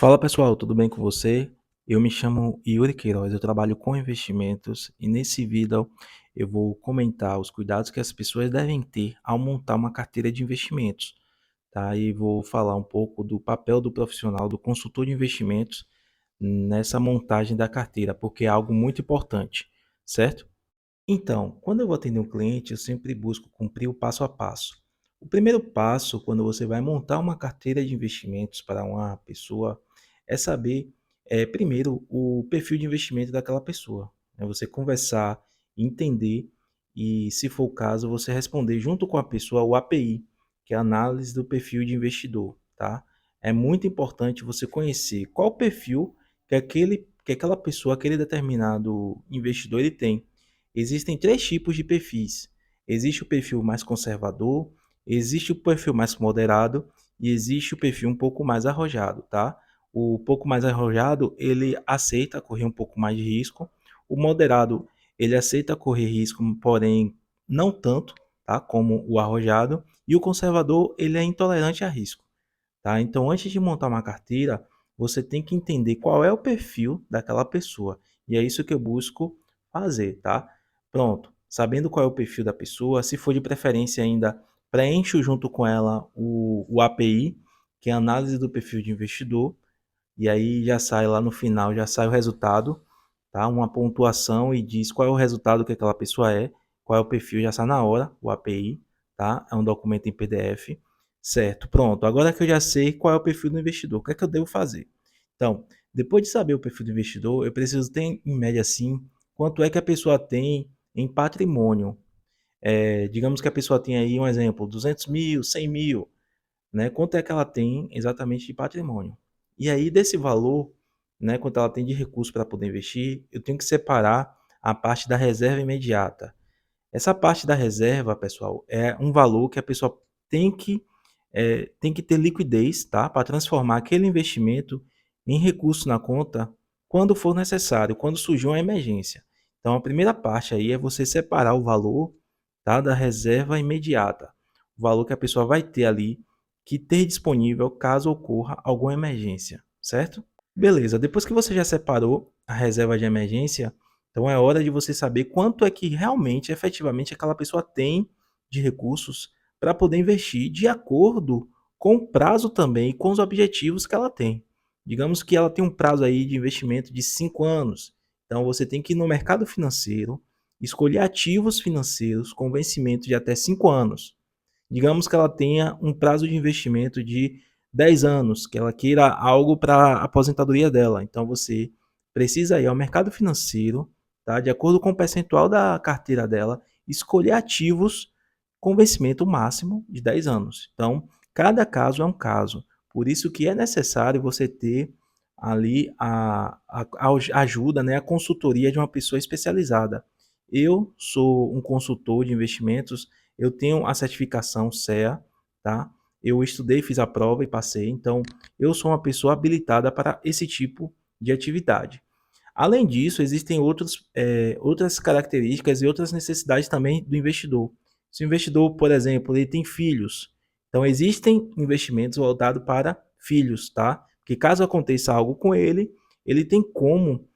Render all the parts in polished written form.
Fala pessoal, tudo bem com você? Eu me chamo Yuri Queiroz, eu trabalho com investimentos e nesse vídeo eu vou comentar os cuidados que as pessoas devem ter ao montar uma carteira de investimentos, tá? E vou falar um pouco do papel do profissional, do consultor de investimentos nessa montagem da carteira, porque é algo muito importante, certo? Então, quando eu vou atender um cliente, eu sempre busco cumprir o passo a passo. O primeiro passo, quando você vai montar uma carteira de investimentos para uma pessoa, é saber, primeiro, o perfil de investimento daquela pessoa. É você conversar, entender e, se for o caso, você responder junto com a pessoa o API, que é a análise do perfil de investidor, tá? É muito importante você conhecer qual o perfil que aquela pessoa, aquele determinado investidor, ele tem. Existem três tipos de perfis. Existe o perfil mais conservador, existe o perfil mais moderado e existe o perfil um pouco mais arrojado, tá? O pouco mais arrojado, ele aceita correr um pouco mais de risco. O moderado, ele aceita correr risco, porém não tanto, tá? Como o arrojado. E o conservador, ele é intolerante a risco. Tá? Então, antes de montar uma carteira, você tem que entender qual é o perfil daquela pessoa. E é isso que eu busco fazer, tá? Pronto. Sabendo qual é o perfil da pessoa, se for de preferência ainda, preencho junto com ela o API, que é a análise do perfil de investidor, e aí já sai lá no final, já sai o resultado, tá? Uma pontuação e diz qual é o resultado que aquela pessoa é, qual é o perfil, já sai na hora, o API, tá? É um documento em PDF, certo? Pronto. Agora que eu já sei qual é o perfil do investidor, o que é que eu devo fazer? Então, depois de saber o perfil do investidor, eu preciso ter em média assim quanto é que a pessoa tem em patrimônio. Digamos que a pessoa tem aí um exemplo, 200 mil, 100 mil, né? Quanto é que ela tem exatamente de patrimônio. E aí, desse valor, né, quanto ela tem de recurso para poder investir, eu tenho que separar a parte da reserva imediata. Essa parte da reserva, pessoal, é um valor que a pessoa tem que, tem que ter liquidez, tá? Para transformar aquele investimento em recurso na conta quando for necessário, quando surgir uma emergência. Então, a primeira parte aí é você separar o valor, tá, da reserva imediata. O valor que a pessoa vai ter ali, que ter disponível caso ocorra alguma emergência, certo? Beleza, depois que você já separou a reserva de emergência, então é hora de você saber quanto é que realmente, efetivamente, aquela pessoa tem de recursos para poder investir de acordo com o prazo também e com os objetivos que ela tem. Digamos que ela tem um prazo aí de investimento de 5 anos. Então você tem que ir no mercado financeiro, escolher ativos financeiros com vencimento de até 5 anos. Digamos que ela tenha um prazo de investimento de 10 anos, que ela queira algo para a aposentadoria dela. Então você precisa ir ao mercado financeiro, tá? De acordo com o percentual da carteira dela, escolher ativos com vencimento máximo de 10 anos. Então, cada caso é um caso. Por isso que é necessário você ter ali a ajuda, né, a consultoria de uma pessoa especializada. Eu sou um consultor de investimentos, eu tenho a certificação CEA, tá? Eu estudei, fiz a prova e passei, então eu sou uma pessoa habilitada para esse tipo de atividade. Além disso, existem outras características e outras necessidades também do investidor. Se o investidor, por exemplo, ele tem filhos, então existem investimentos voltados para filhos, tá? Que caso aconteça algo com ele, ele tem como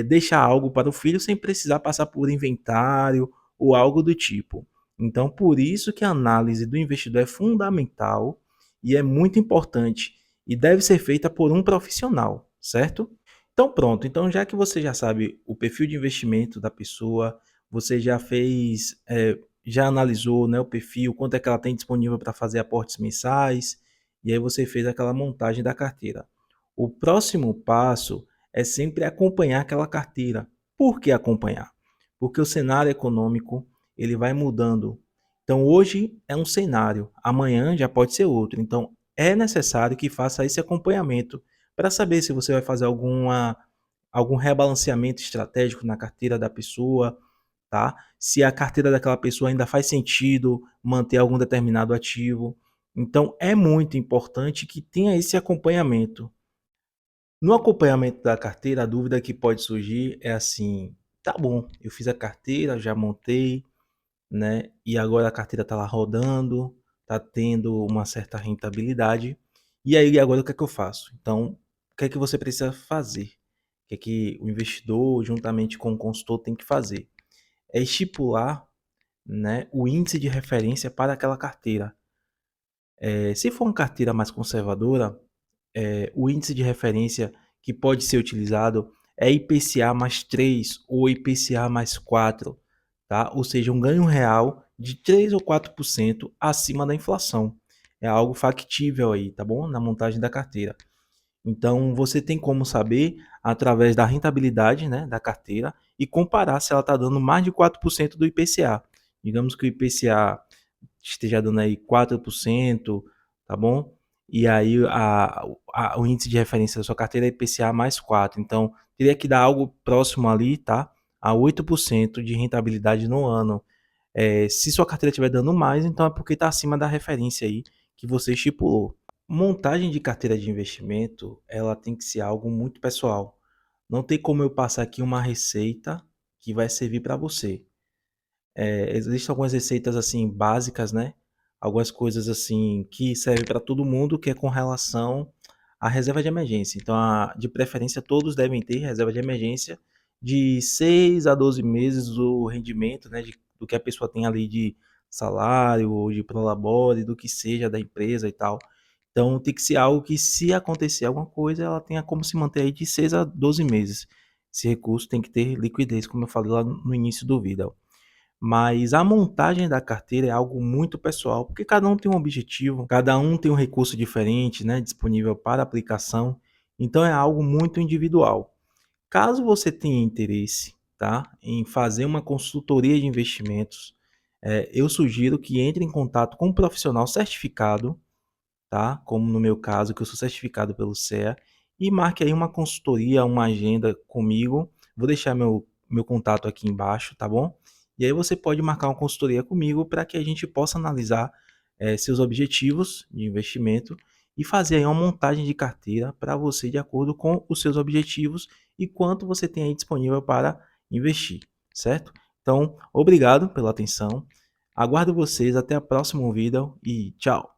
deixar algo para o filho sem precisar passar por inventário ou algo do tipo. Então, por isso que a análise do investidor é fundamental e é muito importante e deve ser feita por um profissional, certo? Então pronto, então já que você já sabe o perfil de investimento da pessoa, você já fez, já analisou, né, o perfil, quanto é que ela tem disponível para fazer aportes mensais, e aí você fez aquela montagem da carteira. O próximo passo é sempre acompanhar aquela carteira. Por que acompanhar? Porque o cenário econômico ele vai mudando. Então hoje é um cenário, amanhã já pode ser outro. Então é necessário que faça esse acompanhamento para saber se você vai fazer algum rebalanceamento estratégico na carteira da pessoa, tá? Se a carteira daquela pessoa ainda faz sentido manter algum determinado ativo. Então é muito importante que tenha esse acompanhamento. No acompanhamento da carteira, a dúvida que pode surgir é assim: tá bom, eu fiz a carteira, já montei, né? E agora a carteira está lá rodando, está tendo uma certa rentabilidade. E aí, agora o que é que eu faço? Então, que é que você precisa fazer? O que é que o investidor, juntamente com o consultor, tem que fazer? É estipular, né, o índice de referência para aquela carteira. Se for uma carteira mais conservadora, o índice de referência que pode ser utilizado é IPCA mais 3 ou IPCA mais 4, tá? Ou seja, um ganho real de 3 ou 4% acima da inflação. É algo factível aí, tá bom? Na montagem da carteira. Então, você tem como saber através da rentabilidade, né, da carteira e comparar se ela está dando mais de 4% do IPCA. Digamos que o IPCA esteja dando aí 4%, tá bom? E aí o índice de referência da sua carteira é IPCA mais 4. Então, teria que dar algo próximo ali, tá? A 8% de rentabilidade no ano. Se sua carteira estiver dando mais, então é porque está acima da referência aí que você estipulou. Montagem de carteira de investimento, ela tem que ser algo muito pessoal. Não tem como eu passar aqui uma receita que vai servir para você. Existem algumas receitas assim básicas, né? Algumas coisas assim que servem para todo mundo, que é com relação à reserva de emergência. Então, de preferência, todos devem ter reserva de emergência de 6 a 12 meses o rendimento, né, do que a pessoa tem ali de salário ou de prolabore, do que seja da empresa e tal. Então, tem que ser algo que, se acontecer alguma coisa, ela tenha como se manter aí de 6 a 12 meses. Esse recurso tem que ter liquidez, como eu falei lá no início do vídeo. Mas a montagem da carteira é algo muito pessoal, porque cada um tem um objetivo, cada um tem um recurso diferente, né, disponível para aplicação, então é algo muito individual. Caso você tenha interesse, tá, em fazer uma consultoria de investimentos, eu sugiro que entre em contato com um profissional certificado, tá? Como no meu caso, que eu sou certificado pelo CEA, e marque aí uma consultoria, uma agenda comigo. Vou deixar meu contato aqui embaixo, tá bom? E aí você pode marcar uma consultoria comigo para que a gente possa analisar seus objetivos de investimento e fazer aí uma montagem de carteira para você de acordo com os seus objetivos e quanto você tem aí disponível para investir, certo? Então, obrigado pela atenção. Aguardo vocês até a próxima vídeo e tchau!